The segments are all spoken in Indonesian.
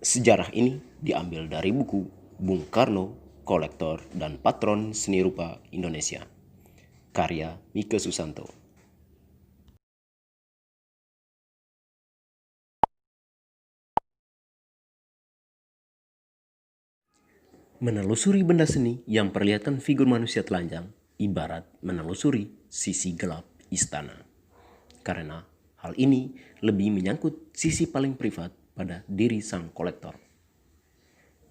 Sejarah ini diambil dari buku Bung Karno, Kolektor dan Patron Seni Rupa Indonesia, karya Mike Susanto. Menelusuri benda seni yang perlihatkan figur manusia telanjang, ibarat menelusuri sisi gelap istana. Karena hal ini lebih menyangkut sisi paling privat pada diri sang kolektor.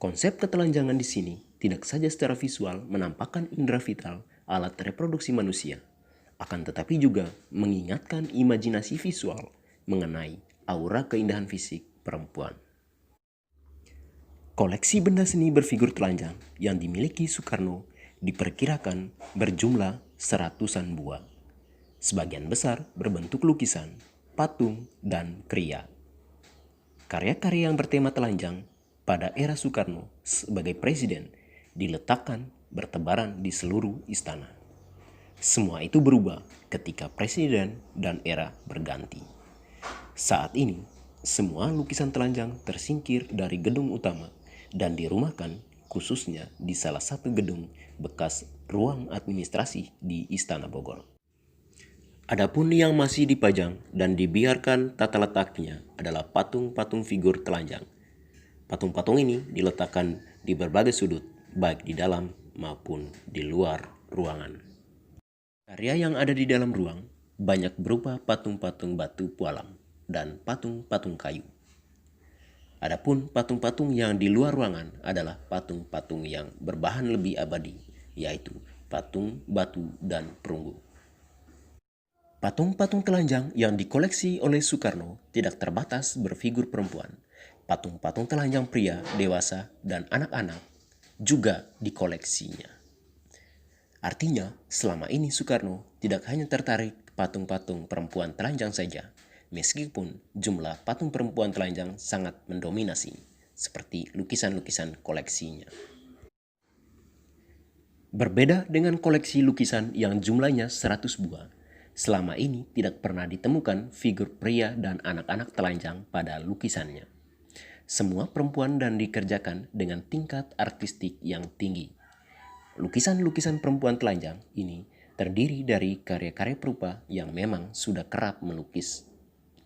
Konsep ketelanjangan di sini tidak saja secara visual menampakkan indera vital alat reproduksi manusia, akan tetapi juga mengingatkan imajinasi visual mengenai aura keindahan fisik perempuan. Koleksi benda seni berfigur telanjang yang dimiliki Soekarno diperkirakan berjumlah seratusan buah. Sebagian besar berbentuk lukisan, patung, dan kriya. Karya-karya yang bertema telanjang pada era Soekarno sebagai presiden diletakkan bertebaran di seluruh istana. Semua itu berubah ketika presiden dan era berganti. Saat ini, semua lukisan telanjang tersingkir dari gedung utama dan dirumahkan khususnya di salah satu gedung bekas ruang administrasi di Istana Bogor. Adapun yang masih dipajang dan dibiarkan tata letaknya adalah patung-patung figur telanjang. Patung-patung ini diletakkan di berbagai sudut, baik di dalam maupun di luar ruangan. Karya yang ada di dalam ruang banyak berupa patung-patung batu pualam dan patung-patung kayu. Adapun patung-patung yang di luar ruangan adalah patung-patung yang berbahan lebih abadi, yaitu patung batu dan perunggu. Patung-patung telanjang yang dikoleksi oleh Soekarno tidak terbatas berfigur perempuan. Patung-patung telanjang pria, dewasa, dan anak-anak juga dikoleksinya. Artinya, selama ini Soekarno tidak hanya tertarik patung-patung perempuan telanjang saja, meskipun jumlah patung perempuan telanjang sangat mendominasi, seperti lukisan-lukisan koleksinya. Berbeda dengan koleksi lukisan yang jumlahnya 100 buah, selama ini tidak pernah ditemukan figur pria dan anak-anak telanjang pada lukisannya. Semua perempuan dan dikerjakan dengan tingkat artistik yang tinggi. Lukisan-lukisan perempuan telanjang ini terdiri dari karya-karya perupa yang memang sudah kerap melukis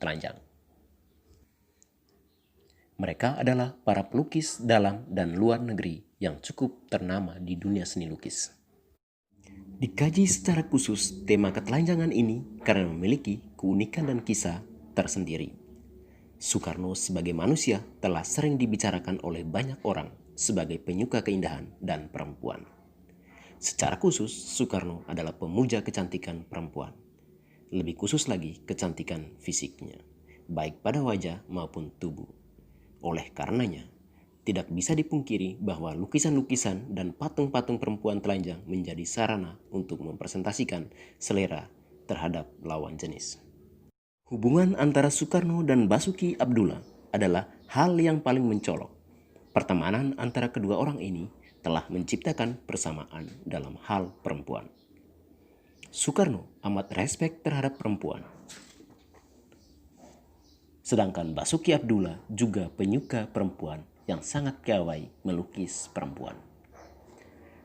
telanjang. Mereka adalah para pelukis dalam dan luar negeri yang cukup ternama di dunia seni lukis. Dikaji secara khusus tema ketelanjangan ini karena memiliki keunikan dan kisah tersendiri. Soekarno sebagai manusia telah sering dibicarakan oleh banyak orang sebagai penyuka keindahan dan perempuan. Secara khusus, Soekarno adalah pemuja kecantikan perempuan. Lebih khusus lagi kecantikan fisiknya, baik pada wajah maupun tubuh. Oleh karenanya, tidak bisa dipungkiri bahwa lukisan-lukisan dan patung-patung perempuan telanjang menjadi sarana untuk mempresentasikan selera terhadap lawan jenis. Hubungan antara Soekarno dan Basuki Abdullah adalah hal yang paling mencolok. Pertemanan antara kedua orang ini telah menciptakan persamaan dalam hal perempuan. Soekarno amat respek terhadap perempuan. Sedangkan Basuki Abdullah juga penyuka perempuan yang sangat piawai melukis perempuan.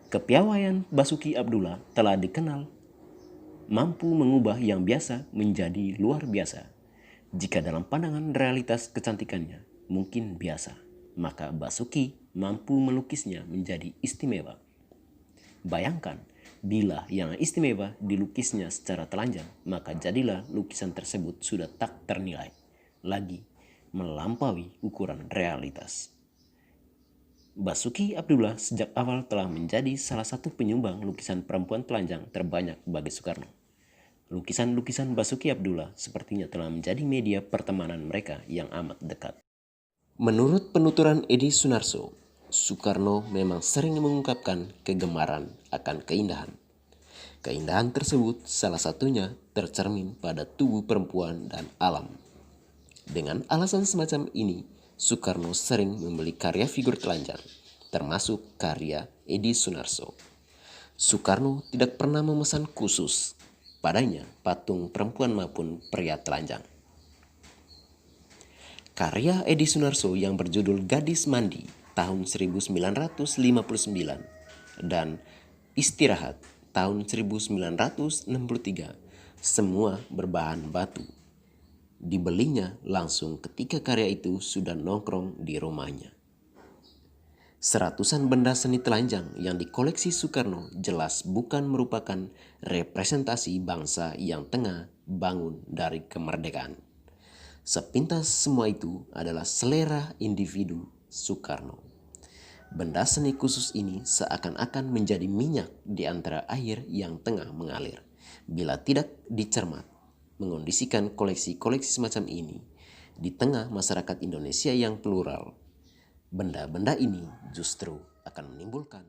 Kepiawaian Basuki Abdullah telah dikenal mampu mengubah yang biasa menjadi luar biasa. Jika dalam pandangan realitas kecantikannya mungkin biasa, maka Basuki mampu melukisnya menjadi istimewa. Bayangkan, bila yang istimewa dilukisnya secara telanjang, maka jadilah lukisan tersebut sudah tak ternilai lagi, melampaui ukuran realitas. Basuki Abdullah sejak awal telah menjadi salah satu penyumbang lukisan perempuan telanjang terbanyak bagi Soekarno. Lukisan-lukisan Basuki Abdullah sepertinya telah menjadi media pertemanan mereka yang amat dekat. Menurut penuturan Edi Sunarso, Soekarno memang sering mengungkapkan kegemaran akan keindahan. Keindahan tersebut salah satunya tercermin pada tubuh perempuan dan alam. Dengan alasan semacam ini, Soekarno sering membeli karya figur telanjang, termasuk karya Edi Sunarso. Soekarno tidak pernah memesan khusus padanya patung perempuan maupun pria telanjang. Karya Edi Sunarso yang berjudul Gadis Mandi tahun 1959 dan Istirahat tahun 1963 semua berbahan batu. Dibelinya langsung ketika karya itu sudah nongkrong di rumahnya. Seratusan benda seni telanjang yang dikoleksi Soekarno jelas bukan merupakan representasi bangsa yang tengah bangun dari kemerdekaan. Sepintas semua itu adalah selera individu Soekarno. Benda seni khusus ini seakan-akan menjadi minyak di antara air yang tengah mengalir. Bila tidak dicermat, mengondisikan koleksi-koleksi semacam ini di tengah masyarakat Indonesia yang plural, benda-benda ini justru akan menimbulkan